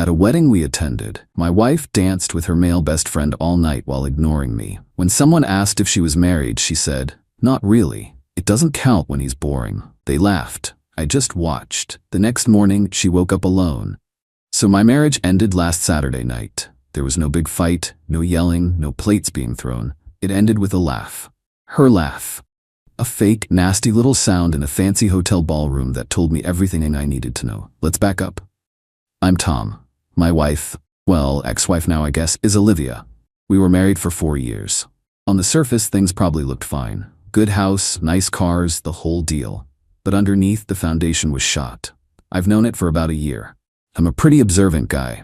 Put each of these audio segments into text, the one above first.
At a wedding we attended, my wife danced with her male best friend all night while ignoring me. When someone asked if she was married, she said, "Not really. It doesn't count when he's boring." They laughed. I just watched. The next morning, she woke up alone. So my marriage ended last Saturday night. There was no big fight, no yelling, no plates being thrown. It ended with a laugh. Her laugh. A fake, nasty little sound in a fancy hotel ballroom that told me everything I needed to know. Let's back up. I'm Tom. My wife, well, ex-wife now I guess, is Olivia. We were married for 4 years. On the surface, things probably looked fine. Good house, nice cars, the whole deal. But underneath, the foundation was shot. I've known it for about a year. I'm a pretty observant guy.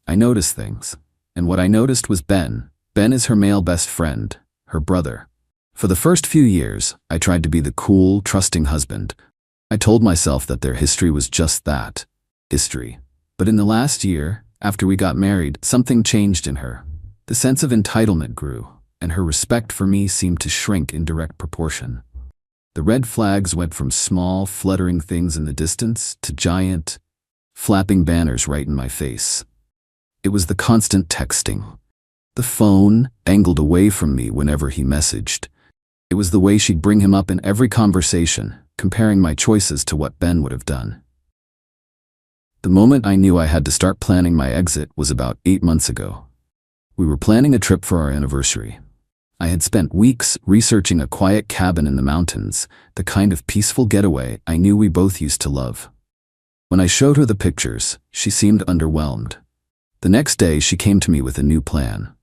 I notice things. And what I noticed was Ben. Ben is her male best friend, her brother. For the first few years, I tried to be the cool, trusting husband. I told myself that their history was just that, history. But in the last year, after we got married, something changed in her. The sense of entitlement grew, and her respect for me seemed to shrink in direct proportion. The red flags went from small, fluttering things in the distance to giant, flapping banners right in my face. It was the constant texting. The phone angled away from me whenever he messaged. It was the way she'd bring him up in every conversation, comparing my choices to what Ben would have done. The moment I knew I had to start planning my exit was about 8 months ago. We were planning a trip for our anniversary. I had spent weeks researching a quiet cabin in the mountains, the kind of peaceful getaway I knew we both used to love. When I showed her the pictures, she seemed underwhelmed. The next day, she came to me with a new plan.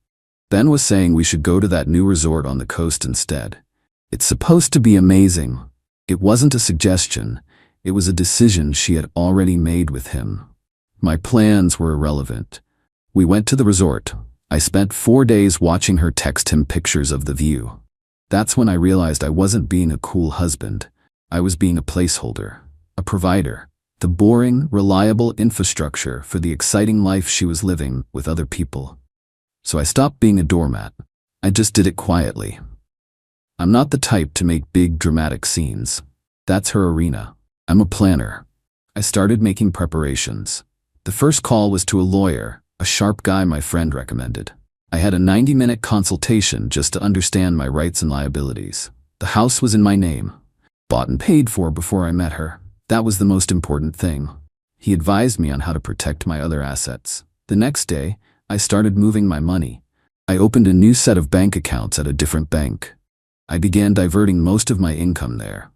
Ben was saying we should go to that new resort on the coast instead. It's supposed to be amazing. It wasn't a suggestion. It was a decision she had already made with him. My plans were irrelevant. We went to the resort. I spent 4 days watching her text him pictures of the view. That's when I realized I wasn't being a cool husband. I was being a placeholder, a provider, the boring, reliable infrastructure for the exciting life she was living with other people. So I stopped being a doormat. I just did it quietly. I'm not the type to make big, dramatic scenes. That's her arena. I'm a planner. I started making preparations. The first call was to a lawyer, a sharp guy my friend recommended. I had a 90-minute consultation just to understand my rights and liabilities. The house was in my name, bought and paid for before I met her. That was the most important thing. He advised me on how to protect my other assets. The next day, I started moving my money. I opened a new set of bank accounts at a different bank. I began diverting most of my income there,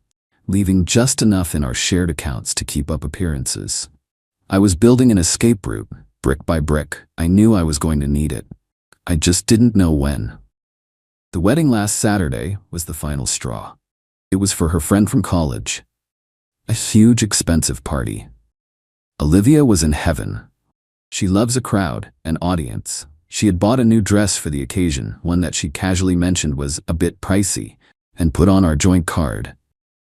leaving just enough in our shared accounts to keep up appearances. I was building an escape route, brick by brick. I knew I was going to need it. I just didn't know when. The wedding last Saturday was the final straw. It was for her friend from college. A huge, expensive party. Olivia was in heaven. She loves a crowd, an audience. She had bought a new dress for the occasion, one that she casually mentioned was a bit pricey, and put on our joint card.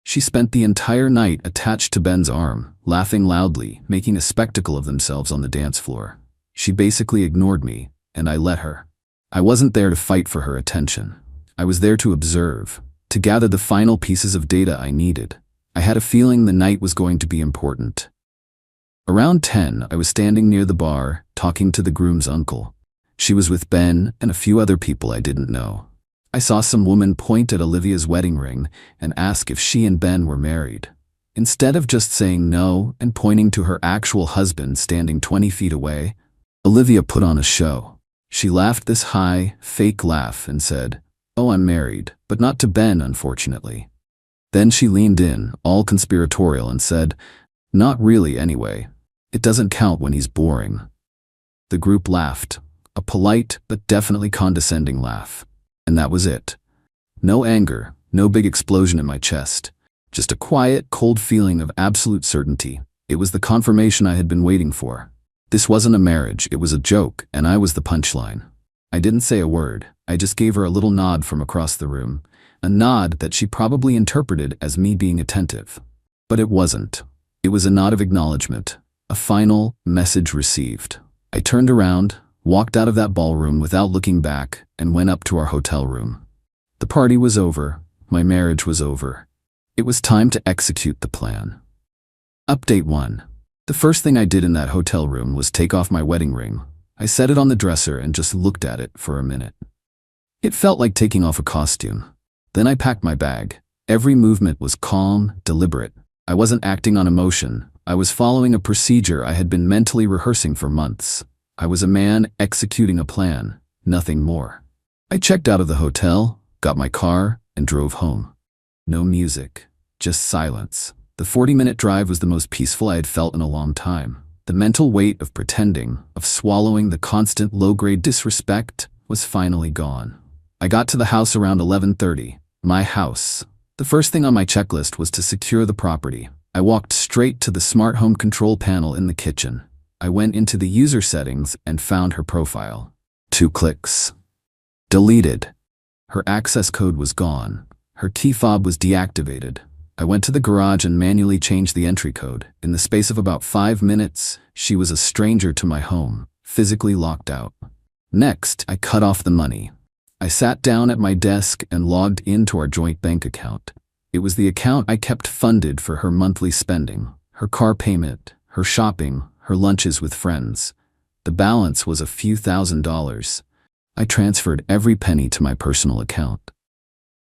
She spent the entire night attached to Ben's arm, laughing loudly, making a spectacle of themselves on the dance floor. She basically ignored me, and I let her. I wasn't there to fight for her attention. I was there to observe, to gather the final pieces of data I needed. I had a feeling the night was going to be important. Around 10, I was standing near the bar, talking to the groom's uncle. She was with Ben and a few other people I didn't know. I saw some woman point at Olivia's wedding ring and ask if she and Ben were married. Instead of just saying no and pointing to her actual husband standing 20 feet away, Olivia put on a show. She laughed this high, fake laugh and said, "Oh, I'm married, but not to Ben, unfortunately." Then she leaned in, all conspiratorial, and said, "Not really anyway. It doesn't count when he's boring." The group laughed, a polite but definitely condescending laugh. And that was it. No anger, no big explosion in my chest. Just a quiet, cold feeling of absolute certainty. It was the confirmation I had been waiting for. This wasn't a marriage, it was a joke, and I was the punchline. I didn't say a word. I just gave her a little nod from across the room. A nod that she probably interpreted as me being attentive. But it wasn't. It was a nod of acknowledgement. A final message received. I turned around, walked out of that ballroom without looking back, and went up to our hotel room. The party was over. My marriage was over. It was time to execute the plan. Update 1. The first thing I did in that hotel room was take off my wedding ring. I set it on the dresser and just looked at it for a minute. It felt like taking off a costume. Then I packed my bag. Every movement was calm, deliberate. I wasn't acting on emotion. I was following a procedure I had been mentally rehearsing for months. I was a man executing a plan, nothing more. I checked out of the hotel, got my car, and drove home. No music, just silence. The 40-minute drive was the most peaceful I had felt in a long time. The mental weight of pretending, of swallowing the constant low-grade disrespect, was finally gone. I got to the house around 11:30. My house. The first thing on my checklist was to secure the property. I walked straight to the smart home control panel in the kitchen. I went into the user settings and found her profile. 2 clicks. Deleted. Her access code was gone. Her key fob was deactivated. I went to the garage and manually changed the entry code. In the space of about 5 minutes, she was a stranger to my home, physically locked out. Next, I cut off the money. I sat down at my desk and logged into our joint bank account. It was the account I kept funded for her monthly spending, her car payment, her shopping, her lunches with friends. The balance was a few $1,000s. I transferred every penny to my personal account.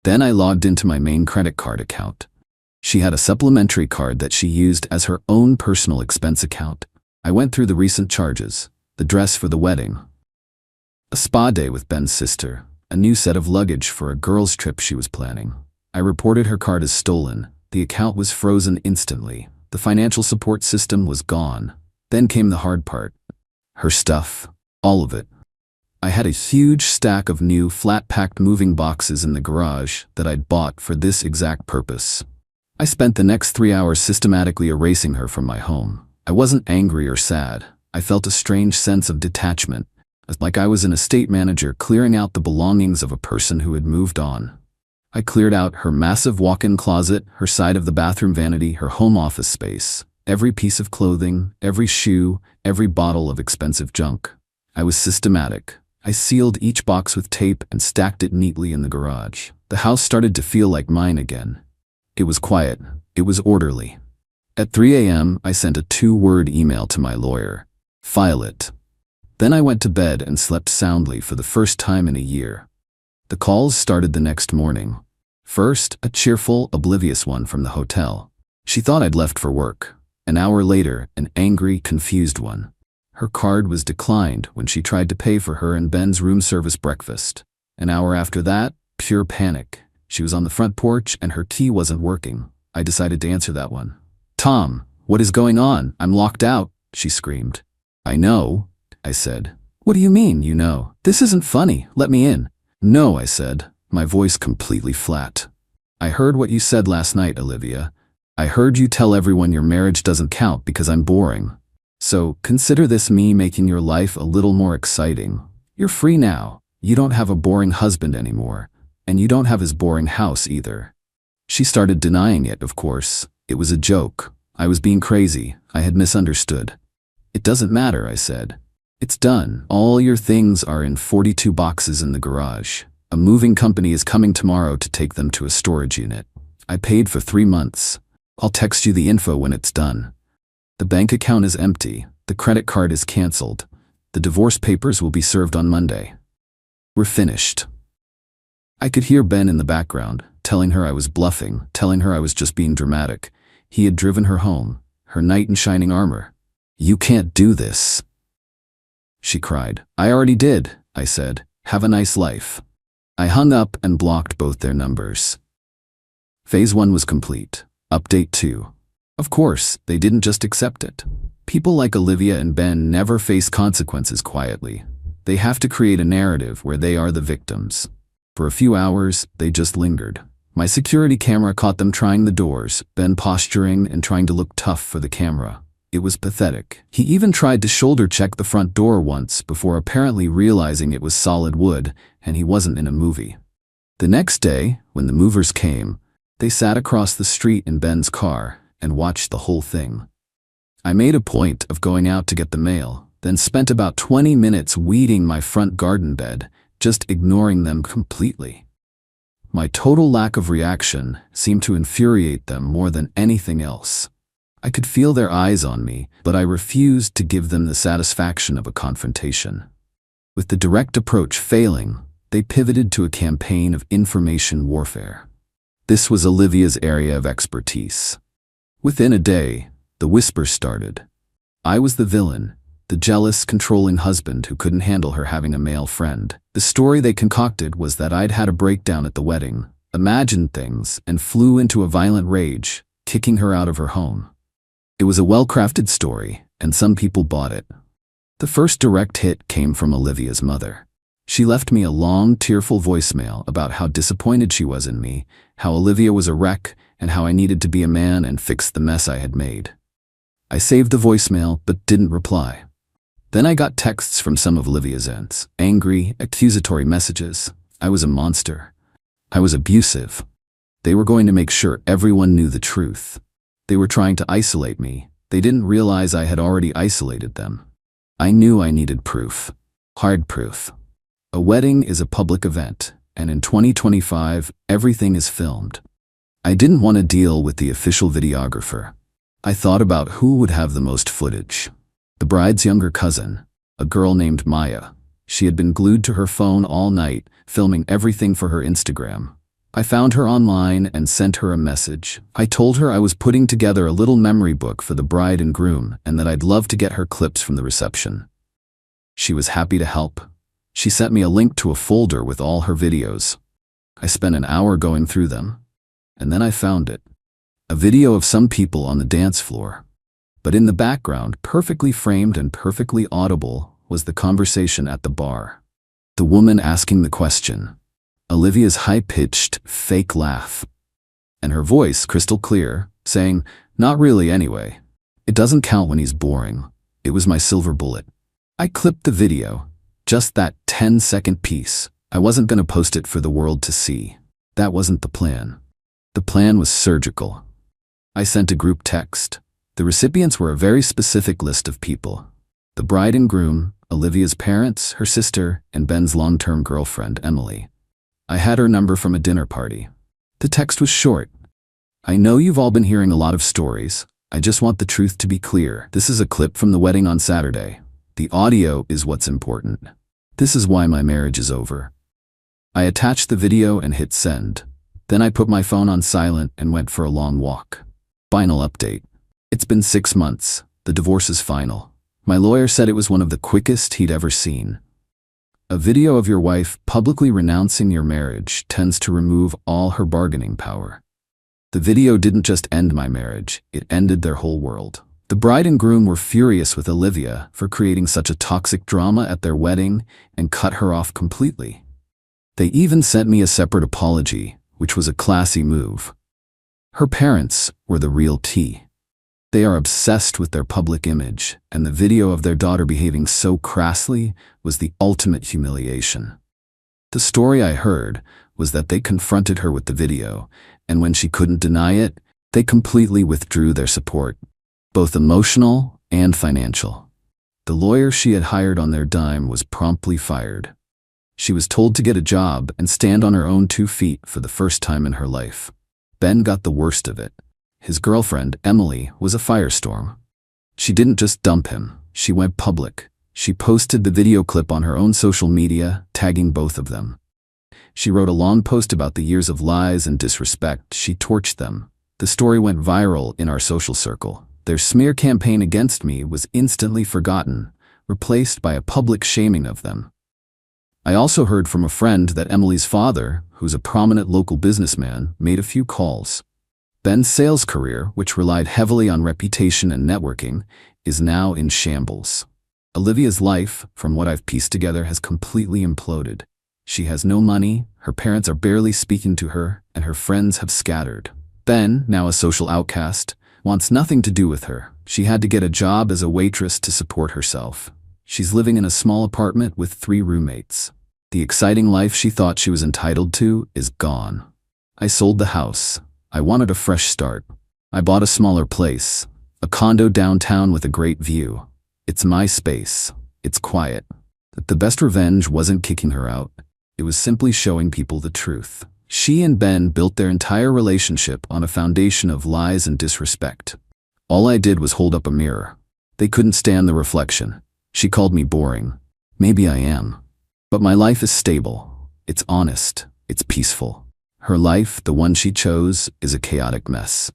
Then I logged into my main credit card account. She had a supplementary card that she used as her own personal expense account. I went through the recent charges, the dress for the wedding, a spa day with Ben's sister, a new set of luggage for a girls' trip she was planning. I reported her card as stolen. The account was frozen instantly. The financial support system was gone. Then came the hard part. Her stuff. All of it. I had a huge stack of new flat-packed moving boxes in the garage that I'd bought for this exact purpose. I spent the next 3 hours systematically erasing her from my home. I wasn't angry or sad. I felt a strange sense of detachment, like I was an estate manager clearing out the belongings of a person who had moved on. I cleared out her massive walk-in closet, her side of the bathroom vanity, her home office space, every piece of clothing, every shoe, every bottle of expensive junk. I was systematic. I sealed each box with tape and stacked it neatly in the garage. The house started to feel like mine again. It was quiet. It was orderly. At 3 a.m., I sent a 2-word email to my lawyer. File it. Then I went to bed and slept soundly for the first time in a year. The calls started the next morning. First, a cheerful, oblivious one from the hotel. She thought I'd left for work. An hour later, an angry, confused one. Her card was declined when she tried to pay for her and Ben's room service breakfast. An hour after that, pure panic. She was on the front porch and her key wasn't working. I decided to answer that one. Tom, what is going on? I'm locked out, she screamed. I know, I said. What do you mean, you know? This isn't funny. Let me in. No, I said, my voice completely flat. I heard what you said last night, Olivia. I heard you tell everyone your marriage doesn't count because I'm boring. So consider this me making your life a little more exciting. You're free now. You don't have a boring husband anymore. And you don't have his boring house either. She started denying it, of course. It was a joke. I was being crazy. I had misunderstood. It doesn't matter, I said. It's done. All your things are in 42 boxes in the garage. A moving company is coming tomorrow to take them to a storage unit. I paid for 3 months. I'll text you the info when it's done. The bank account is empty. The credit card is canceled. The divorce papers will be served on Monday. We're finished. I could hear Ben in the background, telling her I was bluffing, telling her I was just being dramatic. He had driven her home, her knight in shining armor. You can't do this, she cried. I already did, I said. Have a nice life. I hung up and blocked both their numbers. Phase 1 was complete. Update 2. Of course, they didn't just accept it. People like Olivia and Ben never face consequences quietly. They have to create a narrative where they are the victims. For a few hours, they just lingered. My security camera caught them trying the doors, Ben posturing and trying to look tough for the camera. It was pathetic. He even tried to shoulder check the front door once before apparently realizing it was solid wood and he wasn't in a movie. The next day, when the movers came, they sat across the street in Ben's car and watched the whole thing. I made a point of going out to get the mail, then spent about 20 minutes weeding my front garden bed, just ignoring them completely. My total lack of reaction seemed to infuriate them more than anything else. I could feel their eyes on me, but I refused to give them the satisfaction of a confrontation. With the direct approach failing, they pivoted to a campaign of information warfare. This was Olivia's area of expertise. Within a day, the whispers started. I was the villain, the jealous, controlling husband who couldn't handle her having a male friend. The story they concocted was that I'd had a breakdown at the wedding, imagined things, and flew into a violent rage, kicking her out of her home. It was a well-crafted story, and some people bought it. The first direct hit came from Olivia's mother. She left me a long, tearful voicemail about how disappointed she was in me, how Olivia was a wreck, and how I needed to be a man and fix the mess I had made. I saved the voicemail but didn't reply. Then I got texts from some of Olivia's aunts, angry, accusatory messages. I was a monster. I was abusive. They were going to make sure everyone knew the truth. They were trying to isolate me. They didn't realize I had already isolated them. I knew I needed proof. Hard proof. A wedding is a public event, and in 2025, everything is filmed. I didn't want to deal with the official videographer. I thought about who would have the most footage. The bride's younger cousin, a girl named Maya. She had been glued to her phone all night, filming everything for her Instagram. I found her online and sent her a message. I told her I was putting together a little memory book for the bride and groom and that I'd love to get her clips from the reception. She was happy to help. She sent me a link to a folder with all her videos. I spent an hour going through them, and then I found it. A video of some people on the dance floor. But in the background, perfectly framed and perfectly audible, was the conversation at the bar. The woman asking the question. Olivia's high-pitched, fake laugh. And her voice crystal clear, saying, "Not really anyway. It doesn't count when he's boring." It was my silver bullet. I clipped the video. Just that 10-second piece. I wasn't going to post it for the world to see. That wasn't the plan. The plan was surgical. I sent a group text. The recipients were a very specific list of people. The bride and groom, Olivia's parents, her sister, and Ben's long-term girlfriend, Emily. I had her number from a dinner party. The text was short. "I know you've all been hearing a lot of stories. I just want the truth to be clear. This is a clip from the wedding on Saturday. The audio is what's important. This is why my marriage is over." I attached the video and hit send. Then I put my phone on silent and went for a long walk. Final update. It's been 6 months. The divorce is final. My lawyer said it was one of the quickest he'd ever seen. A video of your wife publicly renouncing your marriage tends to remove all her bargaining power. The video didn't just end my marriage, it ended their whole world. The bride and groom were furious with Olivia for creating such a toxic drama at their wedding and cut her off completely. They even sent me a separate apology, which was a classy move. Her parents were the real tea. They are obsessed with their public image, and the video of their daughter behaving so crassly was the ultimate humiliation. The story I heard was that they confronted her with the video, and when she couldn't deny it, they completely withdrew their support, both emotional and financial. The lawyer she had hired on their dime was promptly fired. She was told to get a job and stand on her own 2 feet for the first time in her life. Ben got the worst of it. His girlfriend, Emily, was a firestorm. She didn't just dump him, she went public. She posted the video clip on her own social media, tagging both of them. She wrote a long post about the years of lies and disrespect. She torched them. The story went viral in our social circle. Their smear campaign against me was instantly forgotten, replaced by a public shaming of them. I also heard from a friend that Emily's father, who's a prominent local businessman, made a few calls. Ben's sales career, which relied heavily on reputation and networking, is now in shambles. Olivia's life, from what I've pieced together, has completely imploded. She has no money, her parents are barely speaking to her, and her friends have scattered. Ben, now a social outcast, wants nothing to do with her. She had to get a job as a waitress to support herself. She's living in a small apartment with 3 roommates. The exciting life she thought she was entitled to is gone. I sold the house. I wanted a fresh start. I bought a smaller place, a condo downtown with a great view. It's my space. It's quiet. But the best revenge wasn't kicking her out. It was simply showing people the truth. She and Ben built their entire relationship on a foundation of lies and disrespect. All I did was hold up a mirror. They couldn't stand the reflection. She called me boring. Maybe I am. But my life is stable. It's honest. It's peaceful. Her life, the one she chose, is a chaotic mess.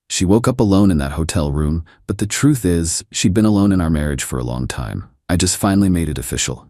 She woke up alone in that hotel room, but the truth is, she'd been alone in our marriage for a long time. I just finally made it official.